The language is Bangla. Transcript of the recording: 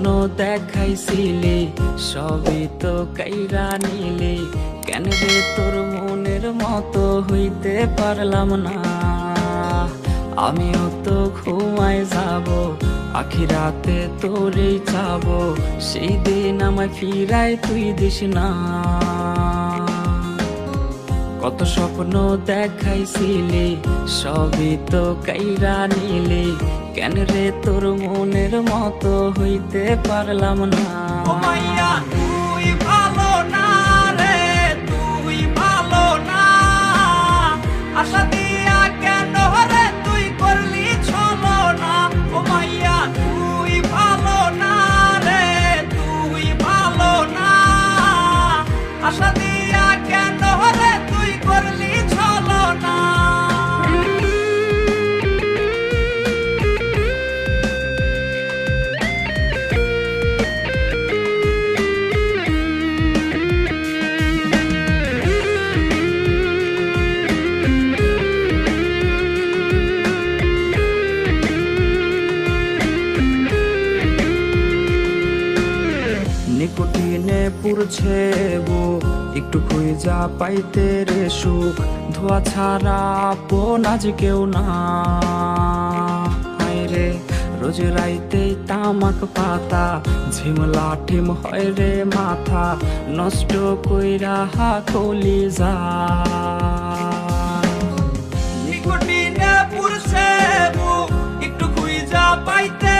স্বপ্ন দেখাইছিলি সবই তো কাইরা নিলি, কেন রে তোর মনের মতো হইতে পারলাম না। আমিও তো ঘুমায় যাব, আখিরাতে তোরেই চাবো, সেই দিন আমায় ফিরায় তুই দিস না। কত স্বপ্ন দেখাইছিলি সবই তো কাইরা নিলি, কেন রে তোর মনের মতো হইতে পারলাম না। ও মাইয়া তুই ভালো না রে, তুই ভালো না। আশা দিয়া কেন রে তুই করলি ছলো না। ও মাইয়া তুই ভালো না রে, তুই ভালো না। আশা দিয়া কেন রে তুই করলি ছলো না। নিকোটিনে পুরছে বুক, একটু খুঁজা পাইতে রে সুখ, ধোয়া ছাড়া আপন আজ কেউ না। হায় রে রোজ রাইতে তামাক পাতা, ঝিমলা টিম হয় রে মাথা, নষ্ট কইরা কলি যা। নিকোটিনে পুরছে বুক, একটু খুঁজা পাইতে